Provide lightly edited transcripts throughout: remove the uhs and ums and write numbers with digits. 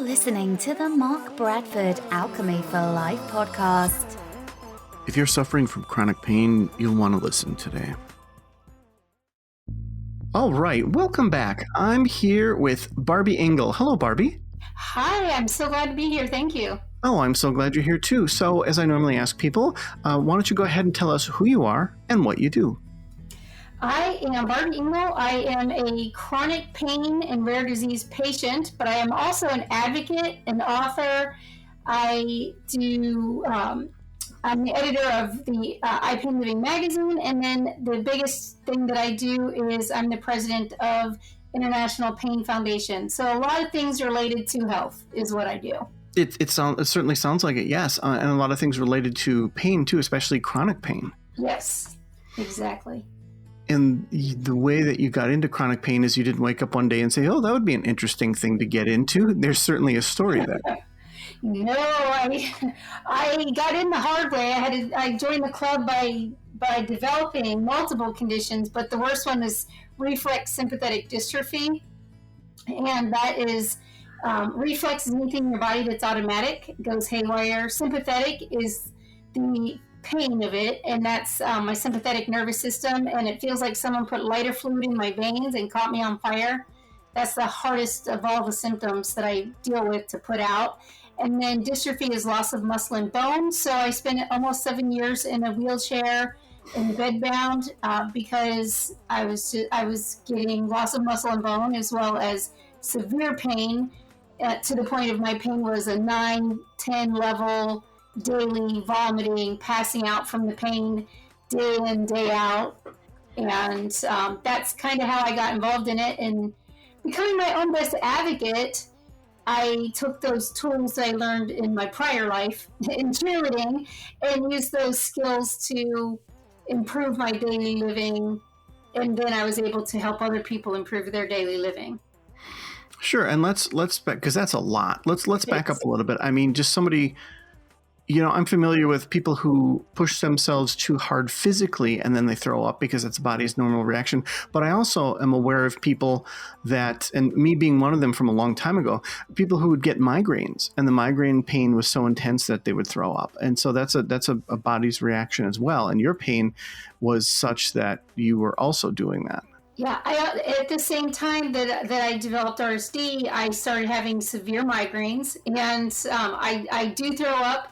listening to the Mark Bradford Alchemy for Life podcast. If you're suffering from chronic pain, you'll want to listen today. All right, welcome back. I'm here with Barby Ingle. Hello, Barbie. Hi, I'm so glad to be here. Thank you. Oh, I'm so glad you're here too. So, as I normally ask people, why don't you go ahead and tell us who you are and what you do? I am Barby Ingle. I am a chronic pain and rare disease patient, but I am also an advocate, an author. I'm the editor of the I Pain Living magazine, and then the biggest thing that I do is I'm the president of International Pain Foundation. So a lot of things related to health is what I do. It certainly sounds like it, yes, and a lot of things related to pain too, especially chronic pain. Yes, exactly. And the way that you got into chronic pain is you didn't wake up one day and say, oh, that would be an interesting thing to get into. There's certainly a story there. No, I got in the hard way. I joined the club by developing multiple conditions, but the worst one is reflex sympathetic dystrophy. And that is, reflex is anything in your body that's automatic, it goes haywire. Sympathetic is the pain of it, and that's my sympathetic nervous system, and it feels like someone put lighter fluid in my veins and caught me on fire. That's the hardest of all the symptoms that I deal with to put out. And then dystrophy is loss of muscle and bone. So I spent almost 7 years in a wheelchair and bedbound because I was getting loss of muscle and bone as well as severe pain to the point of my pain was a 9-10 level, daily vomiting, passing out from the pain day in, day out. And that's kind of how I got involved in it. And becoming my own best advocate, I took those tools I learned in my prior life in cheerleading and used those skills to improve my daily living. And then I was able to help other people improve their daily living. Sure. And let's because that's a lot. Let's back up a little bit. I mean, just somebody, I'm familiar with people who push themselves too hard physically and then they throw up because it's the body's normal reaction. But I also am aware of people that, and me being one of them from a long time ago, people who would get migraines and the migraine pain was so intense that they would throw up. And so that's a body's reaction as well. And your pain was such that you were also doing that. Yeah, at the same time that I developed RSD, I started having severe migraines, and I do throw up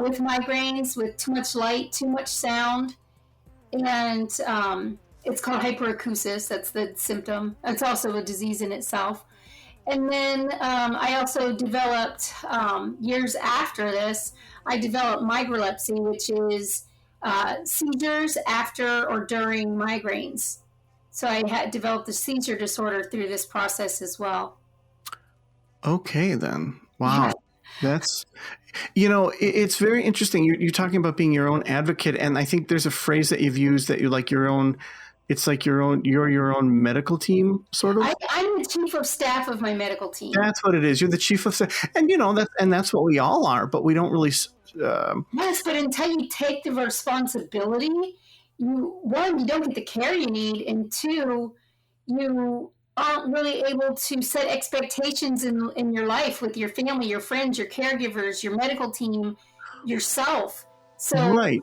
with migraines, with too much light, too much sound, and it's called hyperacusis. That's the symptom. It's also a disease in itself. And then I also developed, years after this, I developed migrelepsy, which is seizures after or during migraines. So I had developed a seizure disorder through this process as well. Okay, then. Wow. Yeah. That's, it's very interesting. You're talking about being your own advocate. And I think there's a phrase that you've used that you're like your own, you're your own medical team, sort of. I'm the chief of staff of my medical team. That's what it is. You're the chief of staff. And, that's what we all are, but we don't really. Yes, but until you take the responsibility, you don't get the care you need, and two, you aren't really able to set expectations in your life with your family, your friends, your caregivers, your medical team, yourself. So right.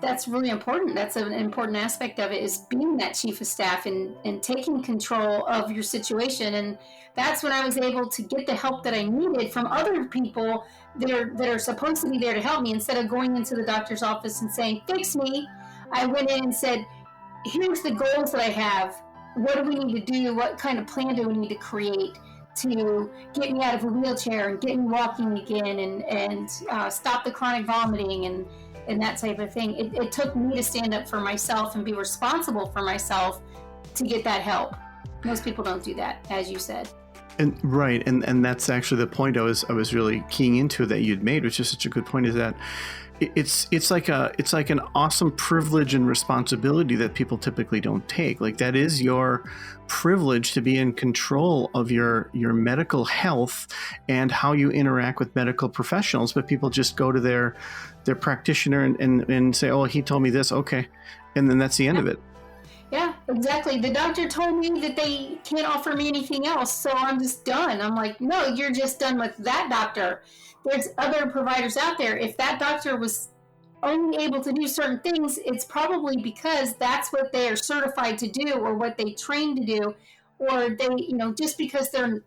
That's really important. That's an important aspect of it, is being that chief of staff and taking control of your situation. And that's when I was able to get the help that I needed from other people that are supposed to be there to help me. Instead of going into the doctor's office and saying, fix me, I went in and said, here's the goals that I have. What do we need to do? What kind of plan do we need to create to get me out of a wheelchair and get me walking again and stop the chronic vomiting and that type of thing. It took me to stand up for myself and be responsible for myself to get that help. Most people don't do that, as you said. And right, and that's actually the point I was really keying into that you'd made, which is such a good point, is that it's like an awesome privilege and responsibility that people typically don't take. Like, that is your privilege to be in control of your medical health and how you interact with medical professionals. But people just go to their practitioner and say, oh, he told me this, okay, and then that's the end of it. Yeah, Exactly. The doctor told me that they can't offer me anything else, so I'm just done. I'm like, no, you're just done with that doctor. There's other providers out there. If that doctor was only able to do certain things, it's probably because that's what they are certified to do or what they train to do, or they, just because they're,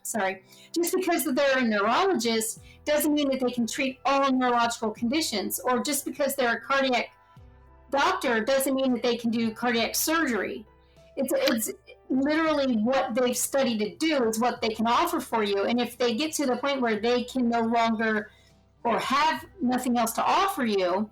sorry, just because they're a neurologist doesn't mean that they can treat all neurological conditions, or just because they're a cardiac doctor doesn't mean that they can do cardiac surgery. It's literally what they've studied to do is what they can offer for you. And if they get to the point where they can no longer or have nothing else to offer you,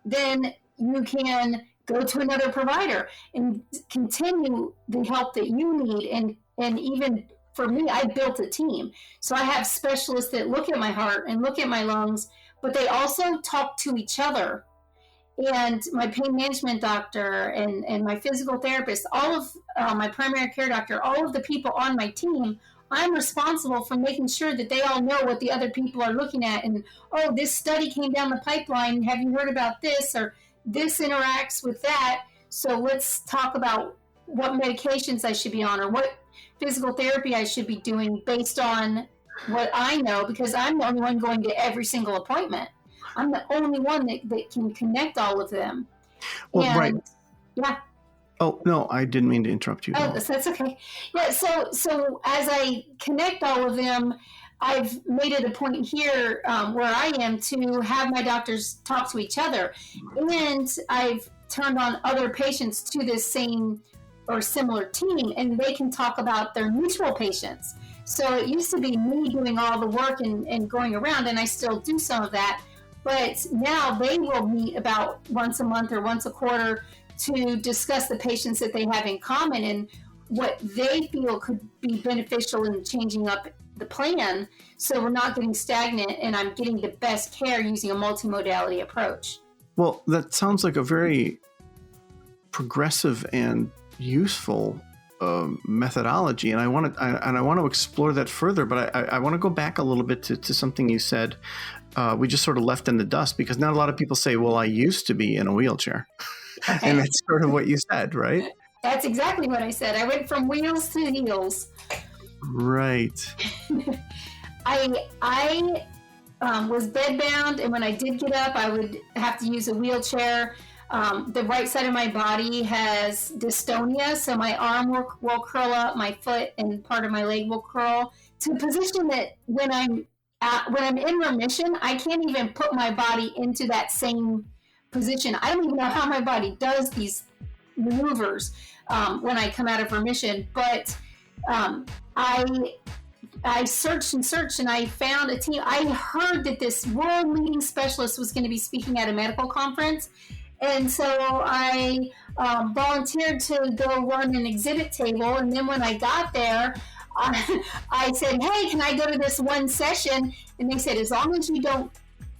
then you can go to another provider and continue the help that you need. And even for me, I built a team. So I have specialists that look at my heart and look at my lungs, but they also talk to each other. And my pain management doctor and my physical therapist, all of my primary care doctor, all of the people on my team, I'm responsible for making sure that they all know what the other people are looking at. And, oh, this study came down the pipeline. Have you heard about this? Or this interacts with that. So let's talk about what medications I should be on or what physical therapy I should be doing based on what I know, because I'm the only one going to every single appointment. I'm the only one that can connect all of them. Well, and, right. Yeah. Oh, no, I didn't mean to interrupt you. Oh, that's okay. Yeah, so as I connect all of them, I've made it a point here where I am to have my doctors talk to each other. And I've turned on other patients to this same or similar team, and they can talk about their mutual patients. So it used to be me doing all the work and going around, and I still do some of that. But now they will meet about once a month or once a quarter to discuss the patients that they have in common and what they feel could be beneficial in changing up the plan, so we're not getting stagnant and I'm getting the best care using a multimodality approach. Well, that sounds like a very progressive and useful methodology, and I want to explore that further. But I want to go back a little bit to something you said. We just sort of left in the dust, because not a lot of people say, "Well, I used to be in a wheelchair," Okay. and that's sort of what you said, right? That's exactly what I said. I went from wheels to heels. Right. I was bedbound, and when I did get up, I would have to use a wheelchair. The right side of my body has dystonia, so my arm will curl up, my foot and part of my leg will curl to a position that when I'm in remission, I can't even put my body into that same position. I don't even know how my body does these maneuvers when I come out of remission, but I searched and I found a team. I heard that this world-leading specialist was going to be speaking at a medical conference, and so I volunteered to go run an exhibit table. And then when I got there, I said, "Hey, can I go to this one session?" And they said, "As long as you don't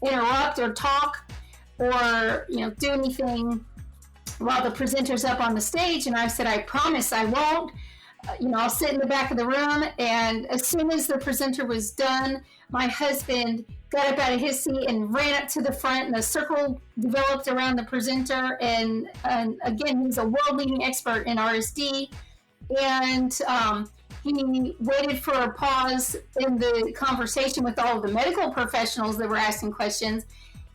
interrupt or talk or do anything while the presenter's up on the stage." And I said, "I promise I won't. I'll sit in the back of the room." And as soon as the presenter was done, my husband got up out of his seat and ran up to the front, and a circle developed around the presenter. And again, he's a world-leading expert in RSD. And he waited for a pause in the conversation with all of the medical professionals that were asking questions.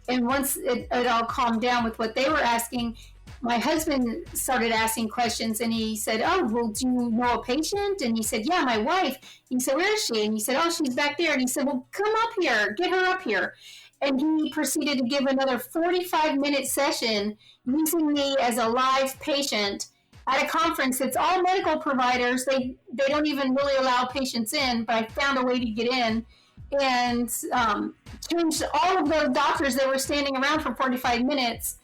And once it all calmed down with what they were asking, my husband started asking questions, and he said, "Oh, well, do you know a patient?" And he said, "Yeah, my wife." He said, "Where is she?" And he said, "Oh, she's back there." And he said, "Well, come up here, get her up here." And he proceeded to give another 45-minute session using me as a live patient at a conference that's all medical providers. They don't even really allow patients in, but I found a way to get in, and changed all of those doctors that were standing around for 45 minutes,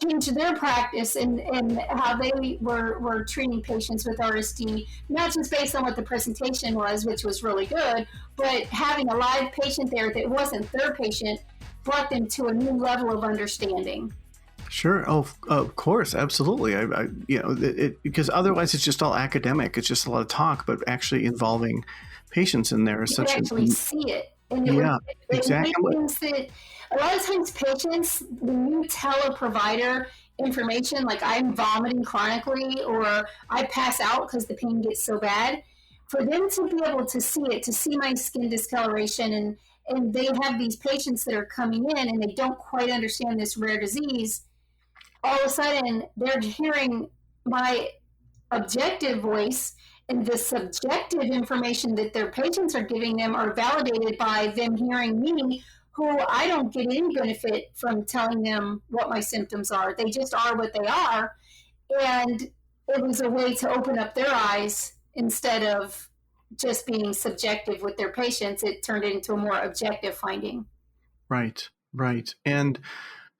changed their practice and how they were treating patients with RSD, not just based on what the presentation was, which was really good, but having a live patient there that wasn't their patient brought them to a new level of understanding. Sure. Oh, of course. Absolutely. Because otherwise it's just all academic. It's just a lot of talk, but actually involving patients in there is You such can actually see it. And exactly. a lot of times patients, when you tell a provider, information, like I'm vomiting chronically or I pass out because the pain gets so bad, for them to be able to see it, to see my skin discoloration, and they have these patients that are coming in and they don't quite understand this rare disease, all of a sudden they're hearing my objective voice, and the subjective information that their patients are giving them are validated by them hearing me, who I don't get any benefit from telling them what my symptoms are. They just are what they are. And it was a way to open up their eyes instead of just being subjective with their patients. It turned it into a more objective finding. Right, right. And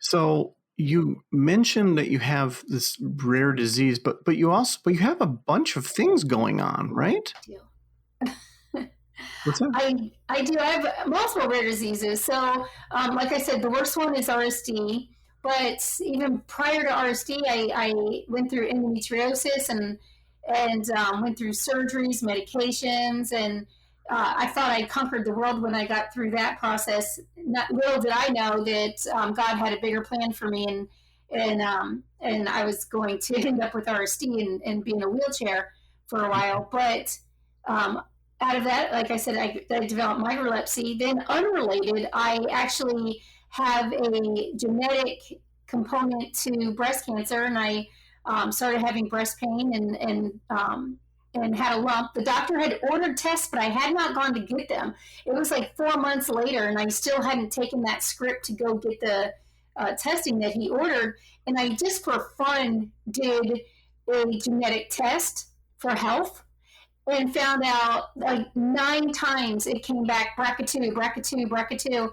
so you mentioned that you have this rare disease, but you have a bunch of things going on, right? What's that? I do. I have multiple rare diseases. So, like I said, the worst one is RSD. But even prior to RSD, I went through endometriosis and went through surgeries, medications, and I thought I conquered the world when I got through that process. Not little did I know that God had a bigger plan for me, and I was going to end up with RSD and be in a wheelchair for a while. But out of that, like I said, I developed microlepsy. Then unrelated, I actually have a genetic component to breast cancer, and I started having breast pain and had a lump. The doctor had ordered tests, but I had not gone to get them. It was like 4 months later, and I still hadn't taken that script to go get the testing that he ordered. And I just for fun did a genetic test for health and found out like 9 times it came back BRCA2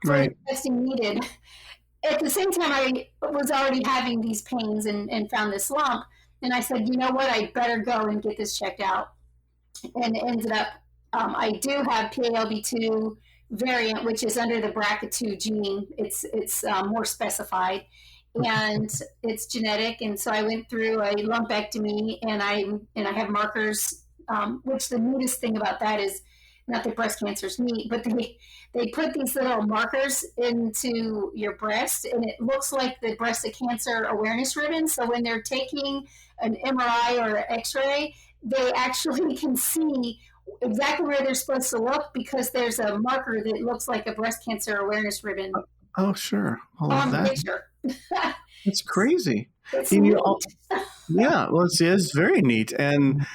for Right. the testing needed. At the same time, I was already having these pains and found this lump. And I said, you know what, I better go and get this checked out. And it ended up, I do have PALB2 variant, which is under the BRCA2 gene. It's more specified. And it's genetic. And so I went through a lumpectomy, and I have markers, which the neatest thing about that is, not that breast cancer is neat, but they put these little markers into your breast, and it looks like the breast cancer awareness ribbon. So when they're taking an MRI or an X-ray, they actually can see exactly where they're supposed to look because there's a marker that looks like a breast cancer awareness ribbon Oh, sure. All on of the that. picture. It's crazy. It's And neat. yeah, well, it's very neat. And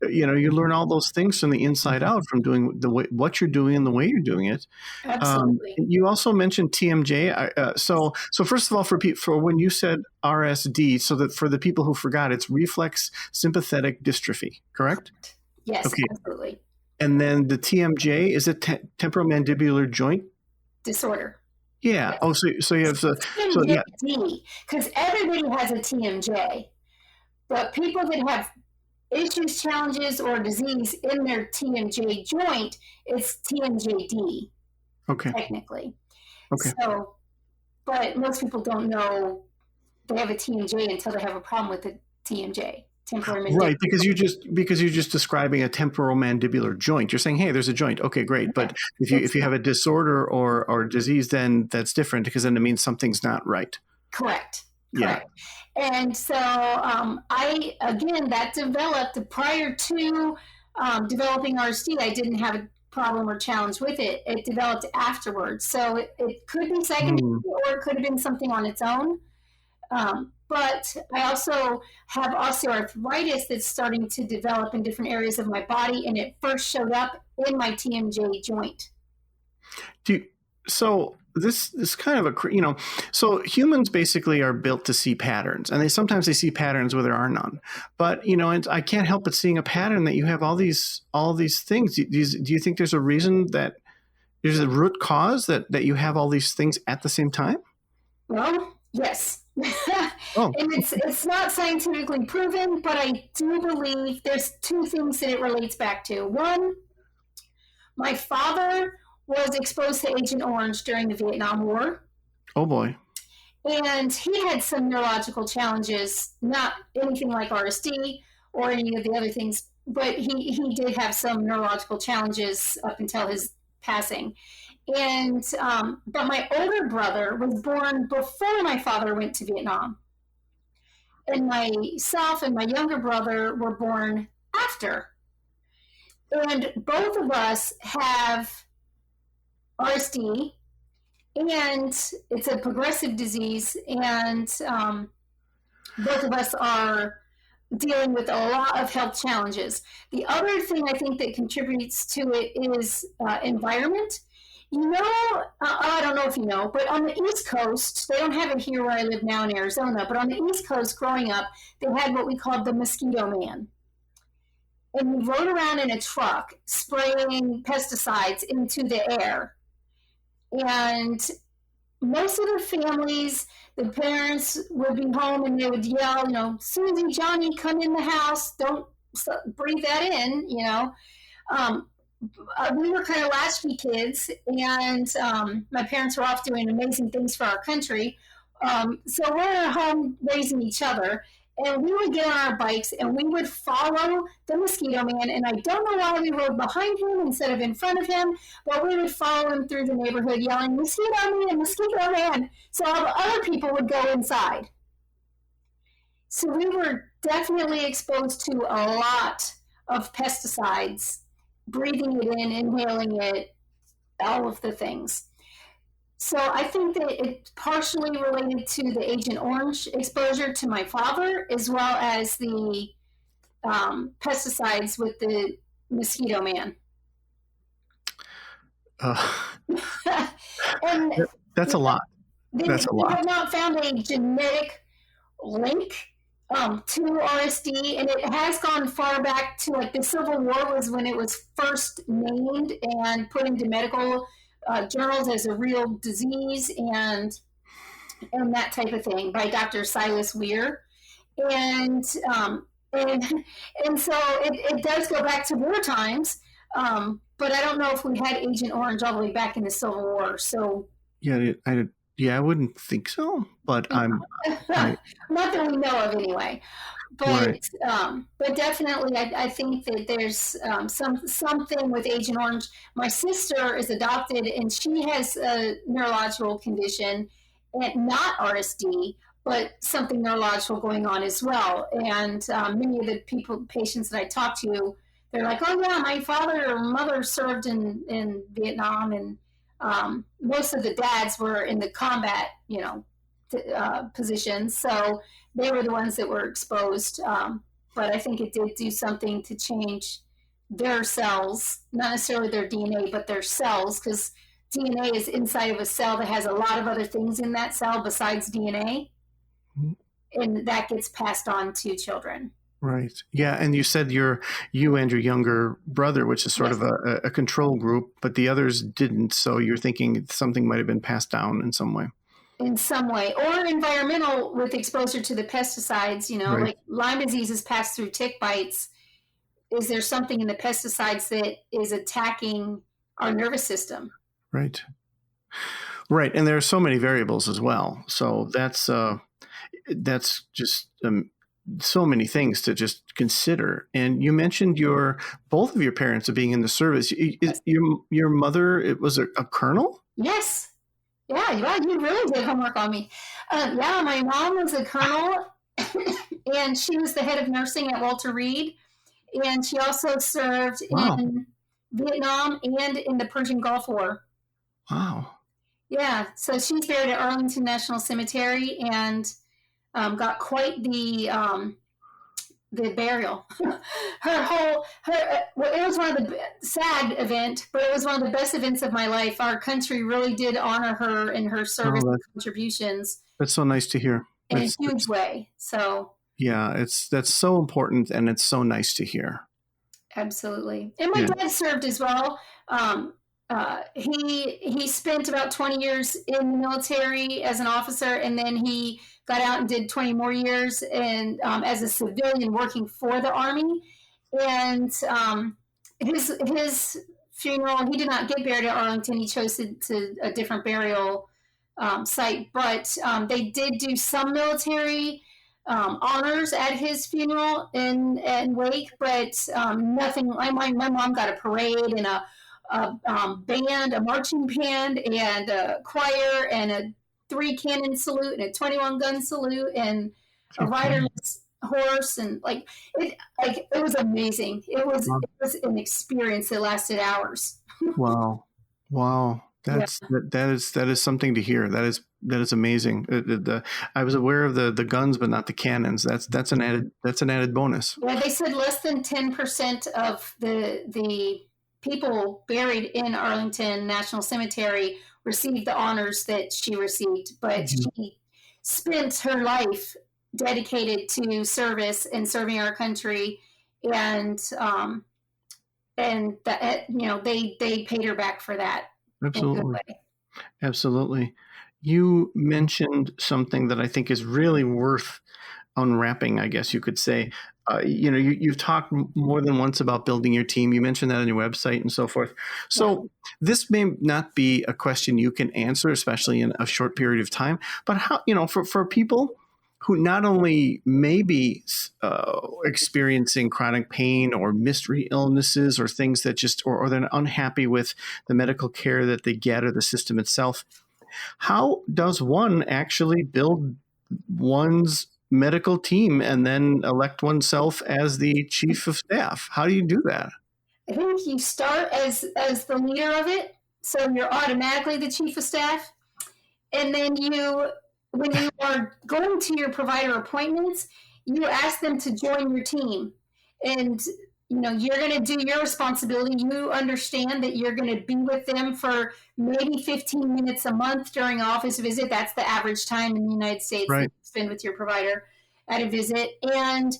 you learn all those things from the inside out from doing what you're doing and the way you're doing it. Absolutely. You also mentioned TMJ. So first of all, for when you said RSD, so that for the people who forgot, it's reflex sympathetic dystrophy, correct? Yes, Okay. absolutely. And then the TMJ, is it temporomandibular joint? Disorder. Yeah. Yes. Oh, so you have TMJ, because everybody has a TMJ, but people that have issues, challenges, or disease in their TMJ joint, it's TMJD, Okay. technically. Okay. So, but most people don't know they have a TMJ until they have a problem with the TMJ. Right, because you're just describing a temporomandibular joint. You're saying, hey, there's a joint. Okay, great. But if you have a disorder or disease, then that's different because then it means something's not right. Correct. Yeah. And so that developed prior to developing RSD. I didn't have a problem or challenge with it. It developed afterwards. So it could be secondary or it could have been something on its own. But I also have osteoarthritis that's starting to develop in different areas of my body, and it first showed up in my TMJ joint. So this is kind of so humans basically are built to see patterns, and sometimes they see patterns where there are none. But and I can't help but seeing a pattern that you have all these things. Do you think there's a reason that there's a root cause that you have all these things at the same time? Well, yes. Oh. And it's not scientifically proven, but I do believe there's 2 things that it relates back to. One, my father was exposed to Agent Orange during the Vietnam War. Oh boy. And he had some neurological challenges, not anything like RSD or any of the other things, but he did have some neurological challenges up until his passing. And but my older brother was born before my father went to Vietnam. and myself and my younger brother were born after. And both of us have RSD, and it's a progressive disease, and both of us are dealing with a lot of health challenges. The other thing I think that contributes to it is environment. I don't know if you know, but on the East Coast, they don't have it here where I live now in Arizona, but on the East Coast growing up, they had what we called the mosquito man. And we rode around in a truck spraying pesticides into the air. And most of the families, the parents would be home and they would yell, Susie, Johnny, come in the house. Don't breathe that in, we were kind of latchkey kids, and my parents were off doing amazing things for our country. So we're at home raising each other, and we would get on our bikes and we would follow the mosquito man. And I don't know why we rode behind him instead of in front of him, but we would follow him through the neighborhood yelling, "Mosquito man, mosquito man." So all the other people would go inside. So we were definitely exposed to a lot of pesticides, breathing it in, inhaling it, all of the things. So I think that it's partially related to the Agent Orange exposure to my father, as well as the pesticides with the mosquito man. And that's a lot. That's a lot. We have not found a genetic link to RSD, and it has gone far back to the Civil War was when it was first named and put into medical journals as a real disease and that type of thing by Dr. Silas Weir, and so it does go back to war times, but I don't know if we had Agent Orange all the way back in the Civil War. So I wouldn't think so, but I'm not that we know of anyway. But right. But definitely, I think that there's something with Agent Orange. My sister is adopted, and she has a neurological condition, and not RSD, but something neurological going on as well. And many of the patients that I talk to, they're like, "Oh yeah, my father or mother served in Vietnam," and most of the dads were in the combat, positions, so they were the ones that were exposed. But I think it did do something to change their cells, not necessarily their DNA, but their cells, because DNA is inside of a cell that has a lot of other things in that cell besides DNA, and that gets passed on to children. Right. Yeah. And you said you and your younger brother, which is sort of a control group, but the others didn't. So you're thinking something might have been passed down in some way. In some way, or environmental with exposure to the pesticides, right. Like Lyme disease is passed through tick bites. Is there something in the pesticides that is attacking our nervous system? Right. Right. And there are so many variables as well. So that's just so many things to just consider. And you mentioned both of your parents are being in the service. Yes. Your mother, it was a colonel? Yes. Yeah, you really did homework on me. My mom was a colonel, and she was the head of nursing at Walter Reed, and she also served in Vietnam and in the Persian Gulf War. Wow. Yeah, so she's buried at Arlington National Cemetery, and got quite the burial. It was one of the sad event, but it was one of the best events of my life. Our country really did honor her and her service and contributions. That's so nice to hear. In a huge way. So yeah, that's so important, and it's so nice to hear. Absolutely. And my dad served as well. He spent about 20 years in the military as an officer, and then he got out and did 20 more years and as a civilian working for the Army. And his funeral, he did not get buried at Arlington. He chose to a different burial site, but they did do some military honors at his funeral and wake, but nothing. My mom got a parade and a band, a marching band, and a choir, and a 3 cannon salute and a 21 gun salute, and a Okay. riderless horse, and it was amazing. Wow. It was an experience that lasted hours. Wow. Wow. Yeah. That is something to hear. That is amazing. I was aware of the guns, but not the cannons. That's an added bonus. Yeah, they said less than 10% of the people buried in Arlington National Cemetery received the honors that she received, but Mhm. she spent her life dedicated to service and serving our country, and that, they paid her back for that in a good Absolutely. way. Absolutely. You mentioned something that I think is really worth unwrapping, I guess you could say. You've talked more than once about building your team. You mentioned that on your website and so forth. Yeah. So this may not be a question you can answer, especially in a short period of time, but how, for people who not only may be experiencing chronic pain or mystery illnesses or things that or they're unhappy with the medical care that they get or the system itself, how does one actually build one's medical team and then elect oneself as the chief of staff? How do you do that? I think you start as the leader of it, so you're automatically the chief of staff. And then when you are going to your provider appointments, you ask them to join your team. And you're going to do your responsibility. You understand that you're going to be with them for maybe 15 minutes a month during an office visit. That's the average time in the United States that Right. you spend with your provider at a visit. And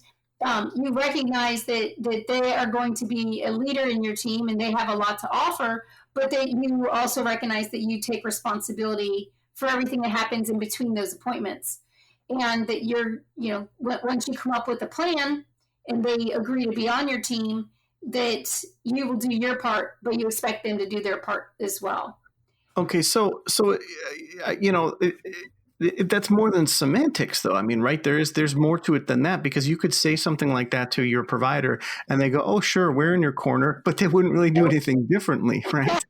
you recognize that they are going to be a leader in your team and they have a lot to offer, but that you also recognize that you take responsibility for everything that happens in between those appointments. And that once you come up with a plan and they agree to be on your team, that you will do your part, but you expect them to do their part as well. Okay, so that's more than semantics, though. I mean, right, there's more to it than that, because you could say something like that to your provider and they go, "Oh, sure, we're in your corner," but they wouldn't really do anything differently, right?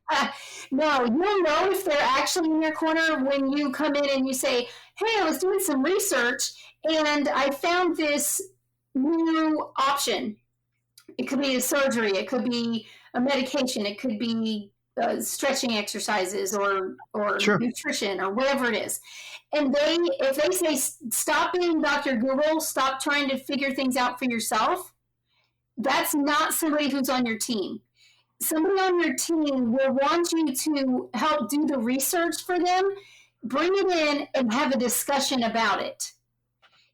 No, you'll know if they're actually in your corner when you come in and you say, "Hey, I was doing some research and I found this new option." It could be a surgery, it could be a medication, it could be stretching exercises or Sure. nutrition or whatever it is. And if they say, "Stop being Dr. Google, stop trying to figure things out for yourself," that's not somebody who's on your team. Somebody on your team will want you to help do the research for them, bring it in, and have a discussion about it.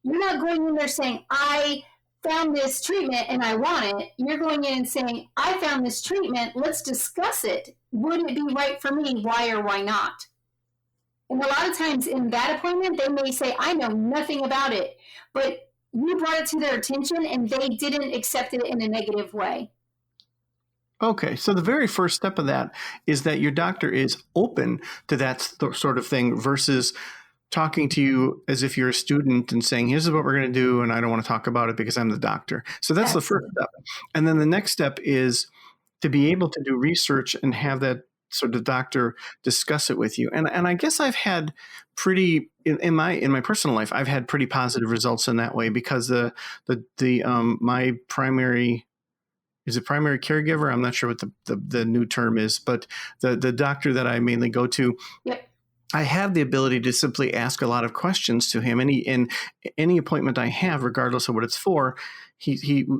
You're not going in there saying, "I found this treatment and I want it." You're going in and saying, "I found this treatment. Let's discuss it. Would it be right for me? Why or why not?" And a lot of times in that appointment, they may say, "I know nothing about it," but you brought it to their attention and they didn't accept it in a negative way. Okay, so the very first step of that is that your doctor is open to that sort of thing versus talking to you as if you're a student and saying, "Here's what we're going to do, and I don't want to talk about it because I'm the doctor." So that's the first step. And then the next step is to be able to do research and have that sort of doctor discuss it with you. And I guess I've had in my personal life, I've had pretty positive results in that way, because my primary caregiver. I'm not sure what the new term is, but the doctor that I mainly go to, Yep. I have the ability to simply ask a lot of questions to him. In any appointment I have, regardless of what it's for,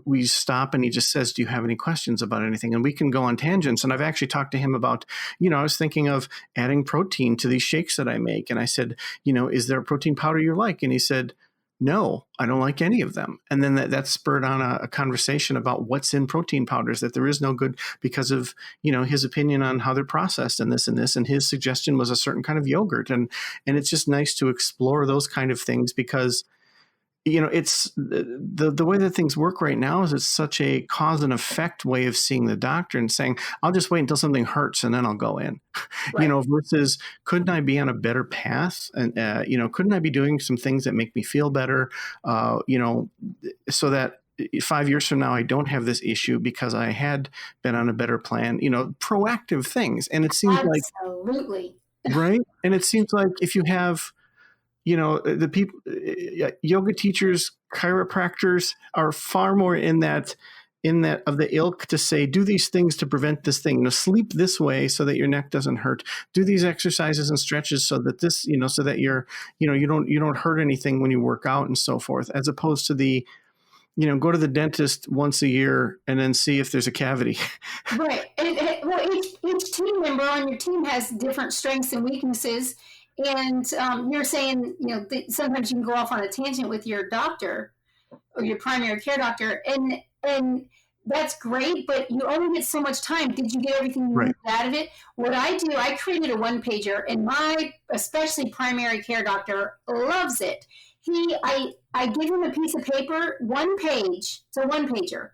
we stop and he just says, "Do you have any questions about anything?" And we can go on tangents. And I've actually talked to him about, I was thinking of adding protein to these shakes that I make. And I said, "Is there a protein powder you like?" And he said, "No, I don't like any of them." And then that spurred on a conversation about what's in protein powders, that there is no good, because of, his opinion on how they're processed and this and this. And his suggestion was a certain kind of yogurt. And it's just nice to explore those kind of things, because it's the way that things work right now is it's such a cause and effect way of seeing the doctor and saying, "I'll just wait until something hurts and then I'll go in," Right. versus, couldn't I be on a better path? And, couldn't I be doing some things that make me feel better, so that 5 years from now, I don't have this issue because I had been on a better plan, proactive things. And it seems like, Absolutely. right. And it seems like if you have the people, yoga teachers, chiropractors are far more in that of the ilk to say, do these things to prevent this thing. Sleep this way so that your neck doesn't hurt. Do these exercises and stretches so that this, so that you don't hurt anything when you work out and so forth, as opposed to the, go to the dentist once a year and then see if there's a cavity. Right. Well, each team member on your team has different strengths and weaknesses. And you're saying, sometimes you can go off on a tangent with your doctor or your primary care doctor, and that's great, but you only get so much time. Did you get everything you needed out of it? What I do, I created a one-pager, and my especially primary care doctor loves it. I give him a piece of paper, one page, so one-pager.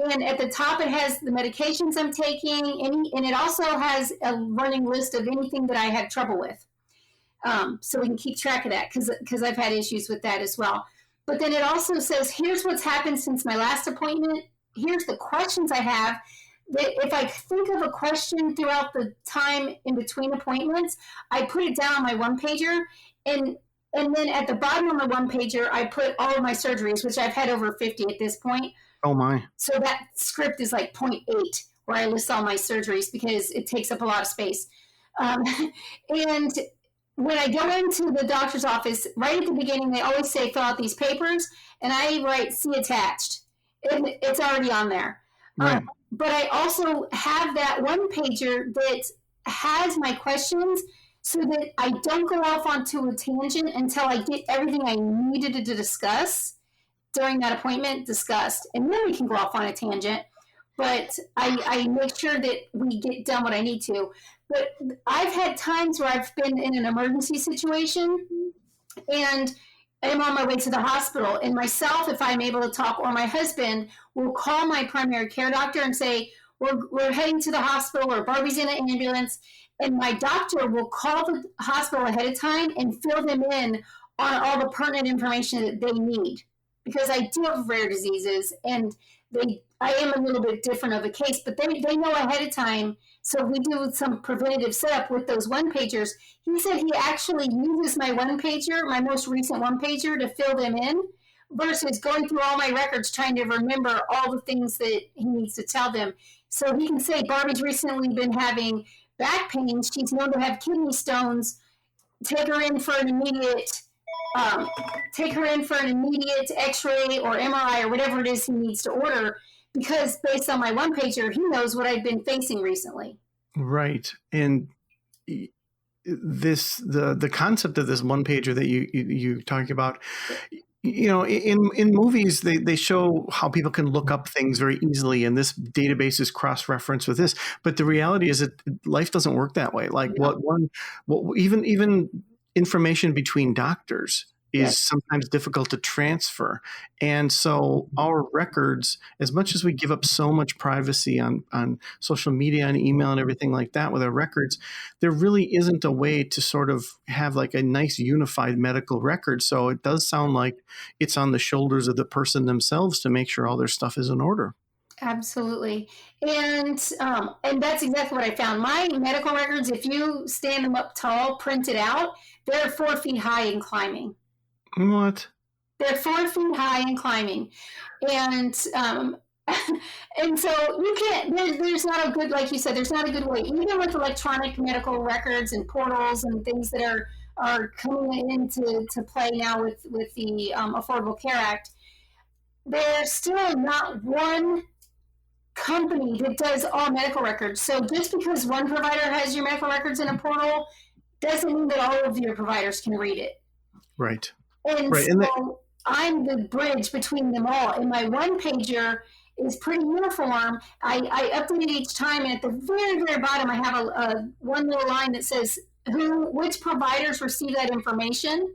And at the top, it has the medications I'm taking, and it also has a running list of anything that I had trouble with. So we can keep track of that because I've had issues with that as well. But then it also says, here's what's happened since my last appointment. Here's the questions I have. That if I think of a question throughout the time in between appointments, I put it down on my one-pager. And then at the bottom of my one-pager, I put all of my surgeries, which I've had over 50 at this point. Oh, my. So that script is like 0.8, where I list all my surgeries because it takes up a lot of space. And when I go into the doctor's office, right at the beginning, they always say, fill out these papers, and I write, see attached. And it's already on there. Right. But I also have that one pager that has my questions so that I don't go off onto a tangent until I get everything I needed to discuss during that appointment discussed. And then we can go off on a tangent. But I make sure that we get done what I need to. But I've had times where I've been in an emergency situation and I'm on my way to the hospital. And myself, if I'm able to talk, or my husband will call my primary care doctor and say, we're heading to the hospital, or Barbie's in an ambulance. And my doctor will call the hospital ahead of time and fill them in on all the pertinent information that they need. Because I do have rare diseases, and I am a little bit different of a case, but they know ahead of time. So we do some preventative setup with those one-pagers. He said he actually uses my one-pager, my most recent one-pager, to fill them in versus going through all my records trying to remember all the things that he needs to tell them. So he can say, Barbie's recently been having back pain. She's known to have kidney stones. Take her in for an immediate X-ray or MRI or whatever it is he needs to order, because based on my one pager, he knows what I've been facing recently. Right. And the concept of this one pager that you talk about, in movies, they show how people can look up things very easily, and this database is cross-referenced with this. But the reality is that life doesn't work that way. Like even information between doctors is sometimes difficult to transfer. And so our records, as much as we give up so much privacy on social media and email and everything like that with our records, there really isn't a way to sort of have like a nice unified medical record. So it does sound like it's on the shoulders of the person themselves to make sure all their stuff is in order. Absolutely. And that's exactly what I found. My medical records, if you stand them up tall, printed out, they're 4 feet high and climbing. What? They're 4 feet high and climbing. And and so you can't, there's not a good, like you said, there's not a good way, even with electronic medical records and portals and things that are coming into play now with the Affordable Care Act. There's still not one company that does all medical records. So just because one provider has your medical records in a portal doesn't mean that all of your providers can read it. Right. And right. so I'm the bridge between them all. And my one pager is pretty uniform. I update it each time, and at the very, very bottom, I have a one little line that says which providers receive that information,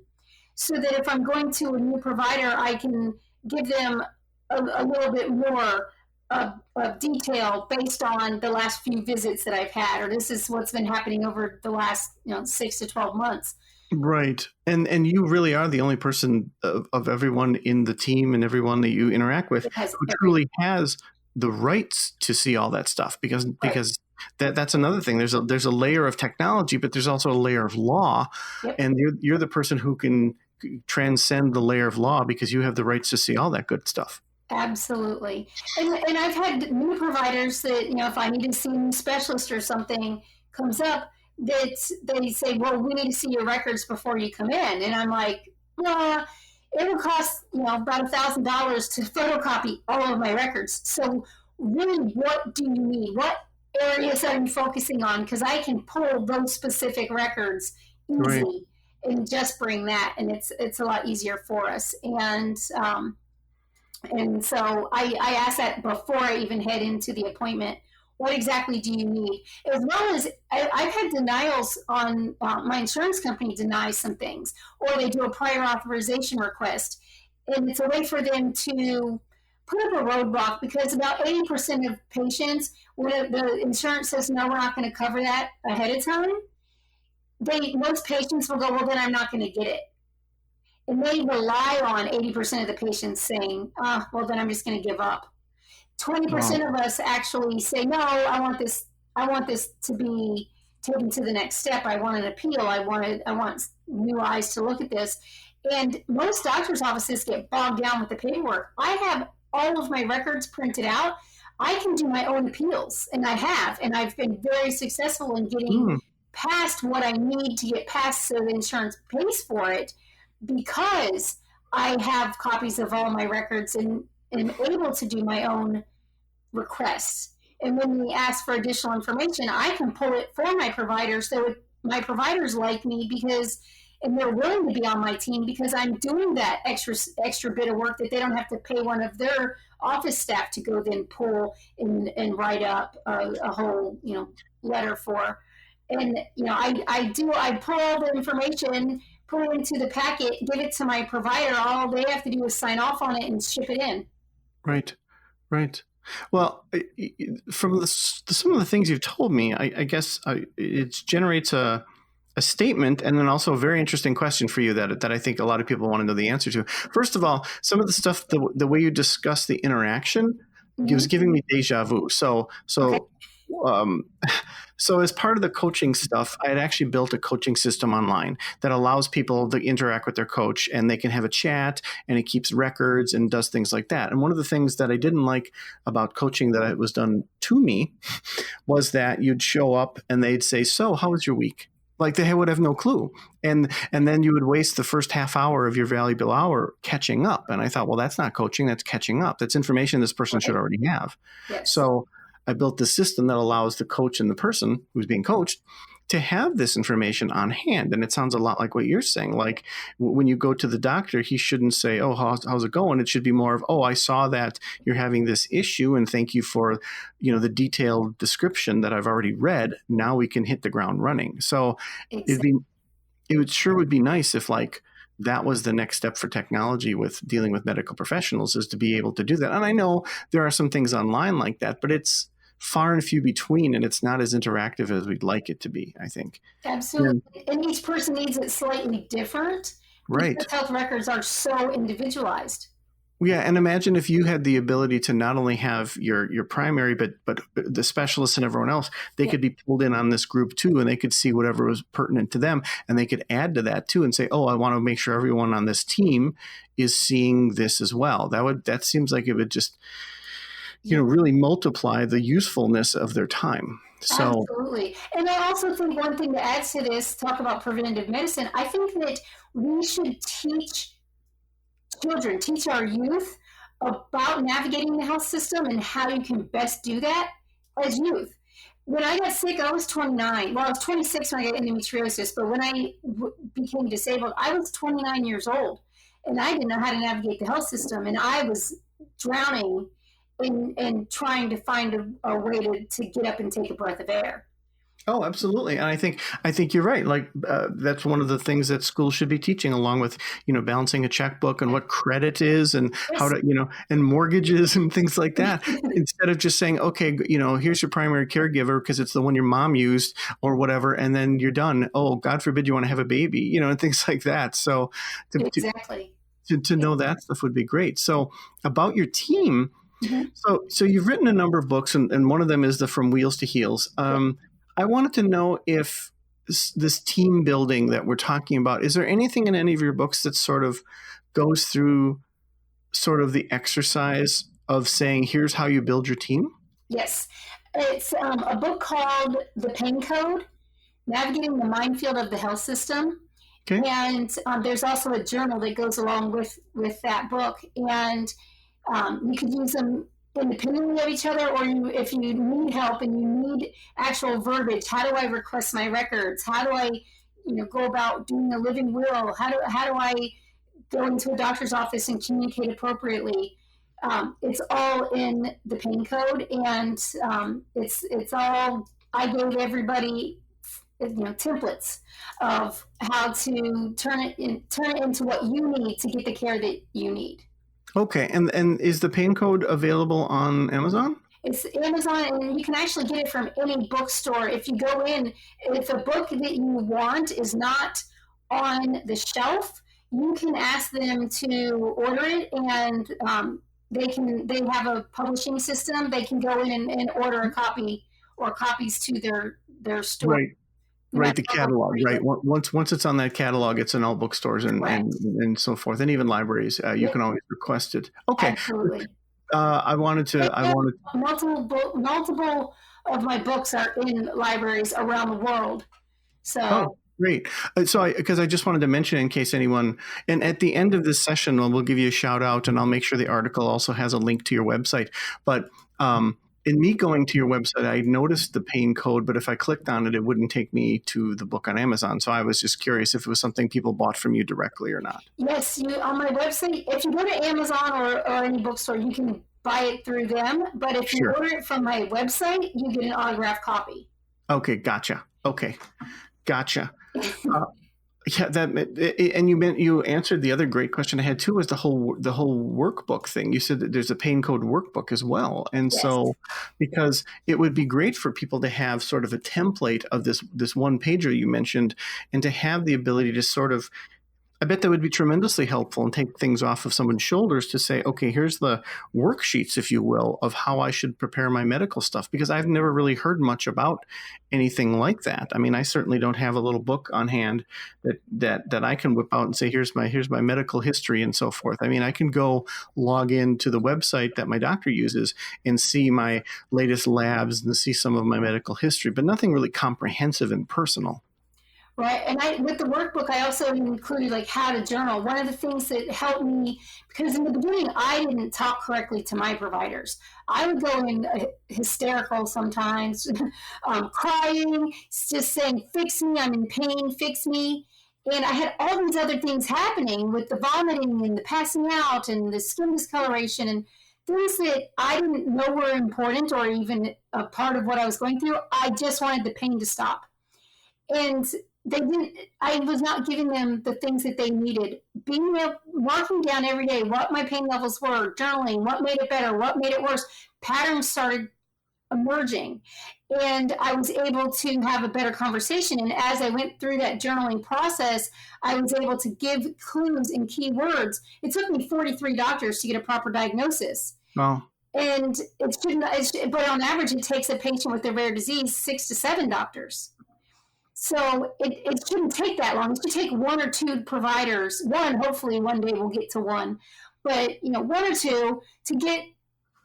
so that if I'm going to a new provider, I can give them a little bit more of detail based on the last few visits that I've had, or this is what's been happening over the last 6 to 12 months. Right. And you really are the only person of everyone in the team and everyone that you interact with who truly has the rights to see all that stuff because that's another thing. There's a layer of technology, but there's also a layer of law, and you're the person who can transcend the layer of law because you have the rights to see all that good stuff. Absolutely. And I've had new providers that, if I need to see a specialist or something comes up, that they say, well, we need to see your records before you come in. And I'm like, well, it will cost, about $1,000 to photocopy all of my records. So really, what do you need? What areas are you focusing on? Because I can pull those specific records easy and just bring that. And it's a lot easier for us. And so I ask that before I even head into the appointment. What exactly do you need? As well as I've had denials on my insurance company denies some things, or they do a prior authorization request. And it's a way for them to put up a roadblock because about 80% of patients, when the insurance says, no, we're not going to cover that ahead of time, most patients will go, well, then I'm not going to get it. And they rely on 80% of the patients saying, well, then I'm just going to give up. 20% of us actually say, no, I want this to be taken to the next step. I want an appeal. I want new eyes to look at this. And most doctors' offices get bogged down with the paperwork. I have all of my records printed out. I can do my own appeals, and I have. And I've been very successful in getting past what I need to get past so the insurance pays for it, because I have copies of all my records and am able to do my own requests. And when we ask for additional information, I can pull it for my providers. So my providers like me and they're willing to be on my team because I'm doing that extra bit of work that they don't have to pay one of their office staff to go then pull and write up a whole, letter for. And, I pull all the information, put it into the packet, give it to my provider. All they have to do is sign off on it and ship it in. Right. Well, from some of the things you've told me, I guess it generates a statement and then also a very interesting question for you that I think a lot of people want to know the answer to. First of all, some of the stuff, the way you discuss the interaction was giving me deja vu. So as part of the coaching stuff, I had actually built a coaching system online that allows people to interact with their coach, and they can have a chat, and it keeps records and does things like that. And one of the things that I didn't like about coaching that was done to me was that you'd show up and they'd say, so how was your week? Like they would have no clue. And then you would waste the first half hour of your valuable hour catching up. And I thought, well, that's not coaching, that's catching up. That's information this person should already have. Yes. So I built this system that allows the coach and the person who's being coached to have this information on hand. And it sounds a lot like what you're saying. Like when you go to the doctor, he shouldn't say, oh, how's it going? It should be more of, oh, I saw that you're having this issue and thank you for, the detailed description that I've already read. Now we can hit the ground running. So exactly. It would be nice if that was the next step for technology with dealing with medical professionals, is to be able to do that. And I know there are some things online like that, but it's far and few between, and it's not as interactive as we'd like it to be, I think. Absolutely. And each person needs it slightly different. Right. Because health records are so individualized. Yeah, and imagine if you had the ability to not only have your primary, but the specialists and everyone else, they could be pulled in on this group too, and they could see whatever was pertinent to them, and they could add to that too and say, oh, I want to make sure everyone on this team is seeing this as well. That seems like it would just really multiply the usefulness of their time. So, absolutely. And I also think one thing to add to this, talk about preventative medicine, I think that we should teach our youth about navigating the health system and how you can best do that as youth. When I got sick, I was 29. Well, I was 26 when I got endometriosis, but when I became disabled, I was 29 years old, and I didn't know how to navigate the health system, and I was drowning and trying to find a way to get up and take a breath of air. Oh, absolutely. And I think you're right. That's one of the things that schools should be teaching, along with, balancing a checkbook and what credit is and how to, and mortgages and things like that. Instead of just saying, okay, here's your primary caregiver because it's the one your mom used or whatever. And then you're done. Oh, God forbid you want to have a baby, and things like that. So exactly. To know that stuff would be great. So about your team, Mhm. So you've written a number of books, and one of them is the From Wheels to Heels. I wanted to know if this team building that we're talking about, is there anything in any of your books that sort of goes through sort of the exercise of saying, here's how you build your team? Yes. It's a book called The Pain Code, Navigating the Minefield of the Health System. Okay. And there's also a journal that goes along with that book. And you could use them independently of each other, or if you need help and you need actual verbiage. How do I request my records? How do I, go about doing a living will? How do I go into a doctor's office and communicate appropriately? It's all in the Pain Code, and it's all. I gave everybody, templates of how to turn it into what you need to get the care that you need. Okay. And is the Pain Code available on Amazon? It's Amazon, and you can actually get it from any bookstore. If you go in, if a book that you want is not on the shelf, you can ask them to order it, and they have a publishing system. They can go in and order a copy or copies to their store. Right. Right, the catalog. Right, once it's on that catalog, it's in all bookstores and so forth, and even libraries. You can always request it. Okay, absolutely. I wanted multiple of my books are in libraries around the world. So. Oh, great. Because I just wanted to mention in case anyone, and at the end of this session, we'll give you a shout out, and I'll make sure the article also has a link to your website. But in me going to your website, I noticed the Pain Code, but if I clicked on it, it wouldn't take me to the book on Amazon. So I was just curious if it was something people bought from you directly or not. Yes, on my website, if you go to Amazon or any bookstore, you can buy it through them. But if you order it from my website, you get an autographed copy. Okay, gotcha. Okay, gotcha. Yeah, and you answered the other great question I had too, was the whole workbook thing. You said that there's a Pain Code workbook as well, and yes. So because it would be great for people to have sort of a template of this one pager you mentioned, and to have the ability to sort of, I bet that would be tremendously helpful and take things off of someone's shoulders to say, okay, here's the worksheets, if you will, of how I should prepare my medical stuff, because I've never really heard much about anything like that. I mean, I certainly don't have a little book on hand that I can whip out and say, here's my medical history and so forth. I mean, I can go log into the website that my doctor uses and see my latest labs and see some of my medical history, but nothing really comprehensive and personal. Right. And with the workbook, I also included like how to journal. One of the things that helped me, because in the beginning, I didn't talk correctly to my providers. I would go in hysterical sometimes, crying, just saying, fix me, I'm in pain, fix me. And I had all these other things happening with the vomiting and the passing out and the skin discoloration and things that I didn't know were important or even a part of what I was going through. I just wanted the pain to stop. And I was not giving them the things that they needed. Marking down every day what my pain levels were, journaling, what made it better, what made it worse. Patterns started emerging, and I was able to have a better conversation. And as I went through that journaling process, I was able to give clues and keywords. It took me 43 doctors to get a proper diagnosis. Wow. And but on average, it takes a patient with a rare disease 6 to 7 doctors. So it shouldn't take that long. It should take 1 or 2 providers. Hopefully one day we'll get to 1. But, 1 or 2 to get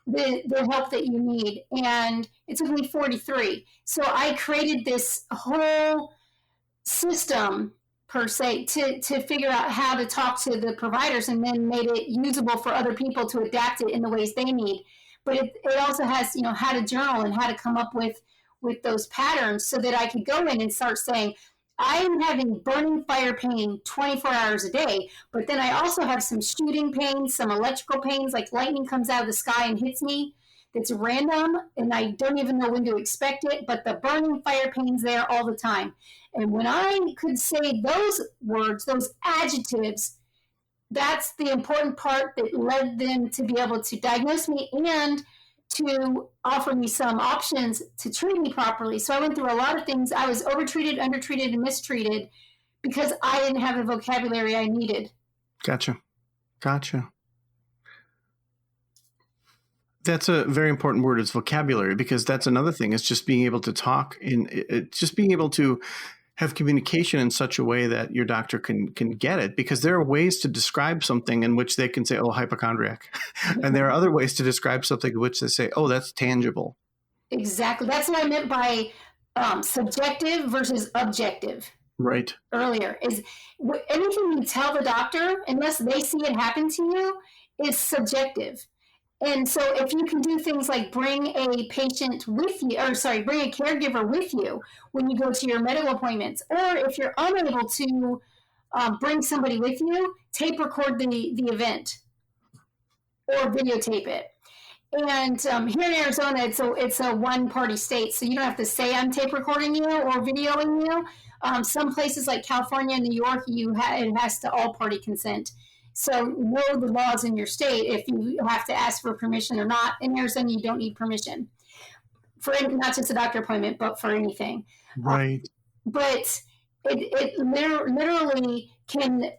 the help that you need. And it took me 43. So I created this whole system, per se, to figure out how to talk to the providers, and then made it usable for other people to adapt it in the ways they need. But it also has, how to journal and how to come up with those patterns so that I could go in and start saying, I am having burning fire pain 24 hours a day, but then I also have some shooting pains, some electrical pains, like lightning comes out of the sky and hits me. That's random, and I don't even know when to expect it, but the burning fire pain's there all the time. And when I could say those words, those adjectives, that's the important part that led them to be able to diagnose me and to offer me some options to treat me properly. So I went through a lot of things. I was overtreated, undertreated, and mistreated because I didn't have the vocabulary I needed. Gotcha. That's a very important word, is vocabulary, because that's another thing. It's just being able to talk just being able to have communication in such a way that your doctor can get it, because there are ways to describe something in which they can say, oh, hypochondriac. And there are other ways to describe something in which they say, oh, that's tangible. Exactly. That's what I meant by subjective versus objective. Right. Earlier is anything you tell the doctor, unless they see it happen to you, is subjective. And so if you can do things like bring a patient with you, bring a caregiver with you when you go to your medical appointments, or if you're unable to bring somebody with you, tape record the event or videotape it. And here in Arizona, it's a one-party state, so you don't have to say I'm tape recording you or videoing you. Some places like California and New York, it has to all-party consent. So know the laws in your state if you have to ask for permission or not. In Arizona, you don't need permission for not just a doctor appointment, but for anything. Right. But it literally can.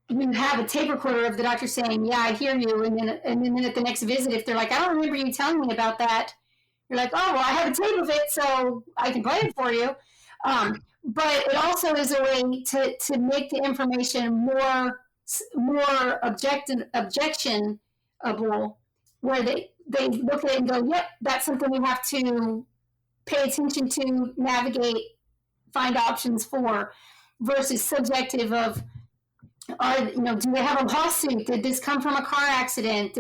You have a tape recorder of the doctor saying, yeah, I hear you. And then at the next visit, if they're like, I don't remember you telling me about that, you're like, oh, well, I have a tape of it, so I can play it for you. But it also is a way to make the information more objectionable, where they look at it and go, yep, that's something we have to pay attention to, navigate, find options for, versus subjective of, do they have a lawsuit? Did this come from a car accident?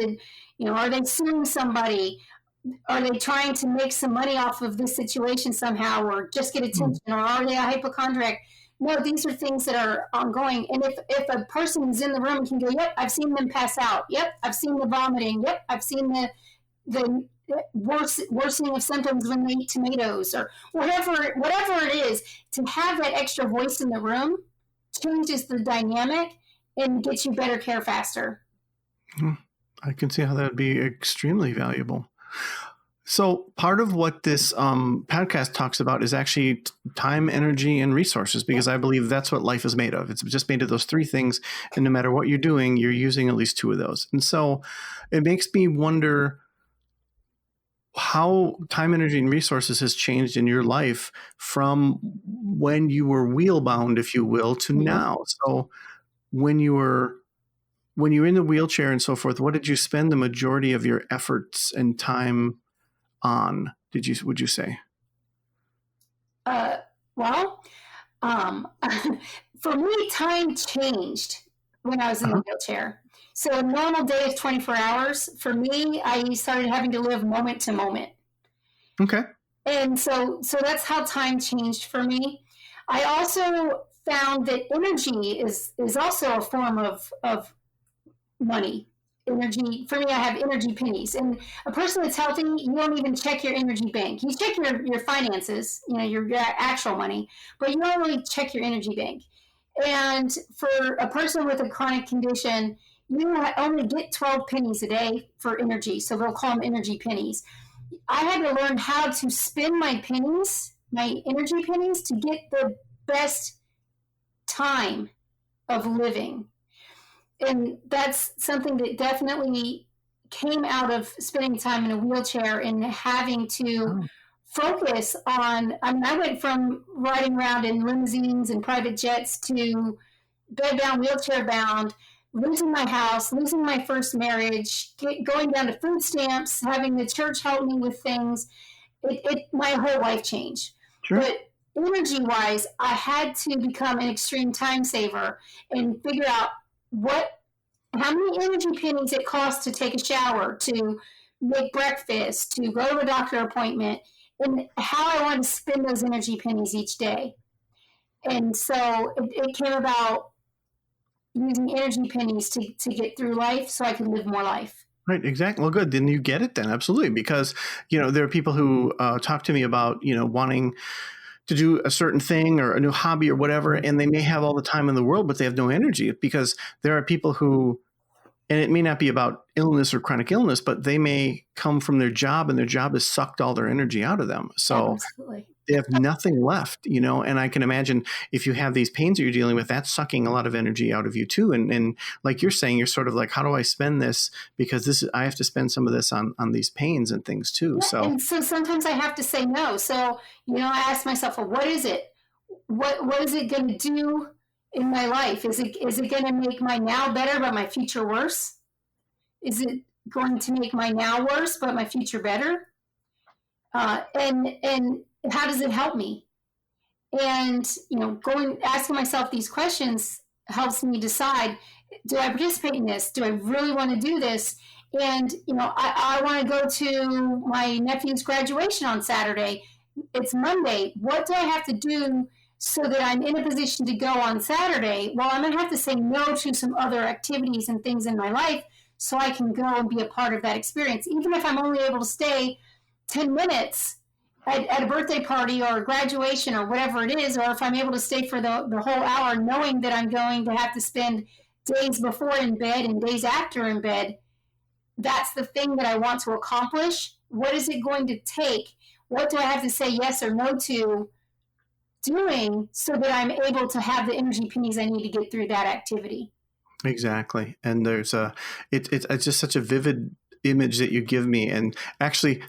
Are they suing somebody? Are they trying to make some money off of this situation somehow, or just get attention? Or are they a hypochondriac? No, these are things that are ongoing. And if a person is in the room and can go, yep, I've seen them pass out. Yep, I've seen the vomiting. Yep, I've seen the worsening of symptoms when they eat tomatoes, or whatever it is, to have that extra voice in the room changes the dynamic and gets you better care faster. I can see how that would be extremely valuable. So part of what this podcast talks about is actually time, energy, and resources, because I believe that's what life is made of. It's just made of those three things. And no matter what you're doing, you're using at least two of those. And so it makes me wonder how time, energy, and resources has changed in your life from when you were wheel-bound, if you will, to now. So when you were in the wheelchair and so forth, what did you spend the majority of your efforts and time on? Would you say? For me, time changed when I was in the wheelchair. So a normal day is 24 hours. For me, I started having to live moment to moment. Okay. And so that's how time changed for me. I also found that energy is also a form of money. Energy, for me, I have energy pennies. And a person that's healthy, you don't even check your energy bank. You check your finances, your actual money, but you don't really check your energy bank. And for a person with a chronic condition, you only get 12 pennies a day for energy. So they'll call them energy pennies. I had to learn how to spend my pennies, my energy pennies, to get the best time of living. And that's something that definitely came out of spending time in a wheelchair and having to focus on. I went from riding around in limousines and private jets to bedbound, wheelchair bound, losing my house, losing my first marriage, going down to food stamps, having the church help me with things. My whole life changed. Sure. But energy-wise, I had to become an extreme time saver and figure out how many energy pennies it costs to take a shower, to make breakfast, to go to a doctor appointment, and how I want to spend those energy pennies each day. And so it came about using energy pennies to get through life so I could live more life. Right, exactly. Well, good. Then you get it then. Absolutely. Because, there are people who talk to me about, wanting to do a certain thing or a new hobby or whatever, and they may have all the time in the world, but they have no energy, because there are people who, and it may not be about illness or chronic illness, but they may come from their job and their job has sucked all their energy out of them. So, absolutely. they have nothing left, you know, and I can imagine if you have these pains that you're dealing with, that's sucking a lot of energy out of you too. And like you're saying, you're sort of like, how do I spend this? Because I have to spend some of this on these pains and things too. Yeah, So, and so sometimes I have to say no. So, I ask myself, well, what is it? What is it going to do in my life? Is it going to make my now better but my future worse? Is it going to make my now worse but my future better? And how does it help me? And asking myself these questions helps me decide: do I participate in this? Do I really want to do this? And I want to go to my nephew's graduation on Saturday. It's Monday. What do I have to do so that I'm in a position to go on Saturday? Well, I'm going to have to say no to some other activities and things in my life so I can go and be a part of that experience, even if I'm only able to stay 10 minutes at a birthday party or a graduation or whatever it is, or if I'm able to stay for the whole hour, knowing that I'm going to have to spend days before in bed and days after in bed. That's the thing that I want to accomplish. What is it going to take? What do I have to say yes or no to doing so that I'm able to have the energy pennies I need to get through that activity? exactly. And there's it's just such a vivid image that you give me. And actually,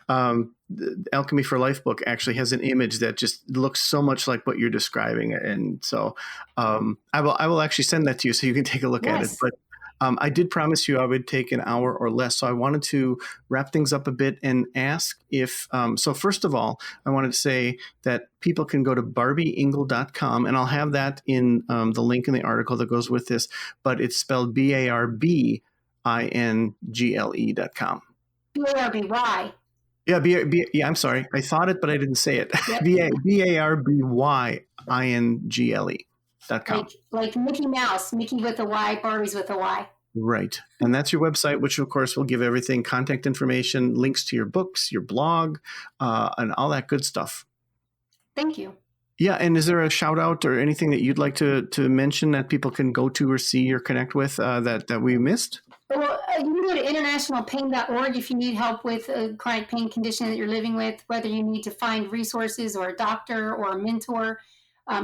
the Alchemy for Life book actually has an image that just looks so much like what you're describing. And so I will actually send that to you so you can take a look at it. But I did promise you I would take an hour or less. So I wanted to wrap things up a bit and ask if, so first of all, I wanted to say that people can go to barbyingle.com, and I'll have that in the link in the article that goes with this, but it's spelled BARBINGLE.com. BARBY. Yeah, I'm sorry. I thought it, but I didn't say it. Yep. BARBYINGLE.com. Like Mickey Mouse, Mickey with a Y, Barbie's with a Y. Right. And that's your website, which of course will give everything, contact information, links to your books, your blog, and all that good stuff. Thank you. Yeah. And is there a shout out or anything that you'd like to mention that people can go to or see or connect with that we missed? Well, you can go to internationalpain.org if you need help with a chronic pain condition that you're living with, whether you need to find resources or a doctor or a mentor.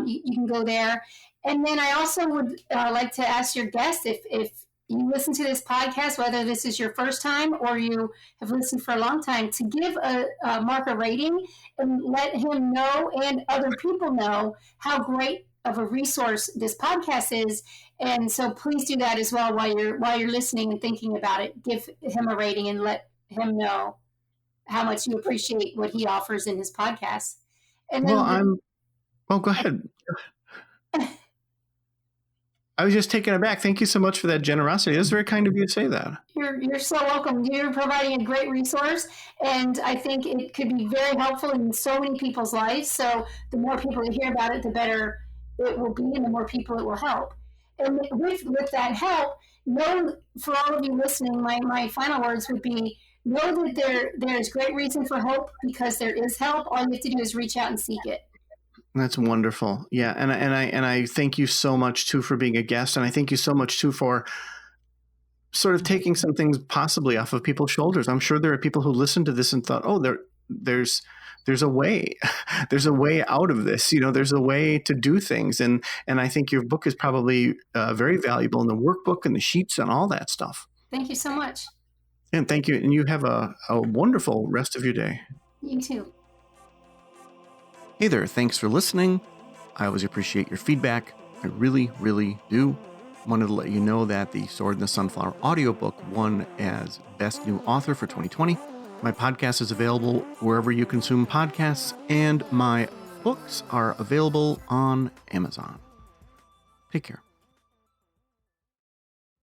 You can go there. And then I also would like to ask your guests if you listen to this podcast, whether this is your first time or you have listened for a long time, to give Mark a rating and let him know and other people know how great of a resource this podcast is. And so please do that as well while you're listening and thinking about it. Give him a rating and let him know how much you appreciate what he offers in his podcast. And then go ahead. I was just taken aback. Thank you so much for that generosity. It was very kind of you to say that. You're so welcome. You're providing a great resource, and I think it could be very helpful in so many people's lives. So the more people that hear about it, the better it will be, and the more people it will help. And with that help, know, for all of you listening, my final words would be, know that there's great reason for hope, because there is help. All you have to do is reach out and seek it. That's wonderful. Yeah. And I thank you so much too for being a guest. And I thank you so much too for sort of taking some things possibly off of people's shoulders. I'm sure there are people who listened to this and thought, oh, there's a way, there's a way out of this, there's a way to do things. And I think your book is probably very valuable in the workbook and the sheets and all that stuff. Thank you so much. And thank you. And you have a wonderful rest of your day. You too. Hey there, thanks for listening. I always appreciate your feedback. I really, really do. Wanted to let you know that the Sword in the Sunflower audiobook won as Best New Author for 2020. My podcast is available wherever you consume podcasts, and my books are available on Amazon. Take care.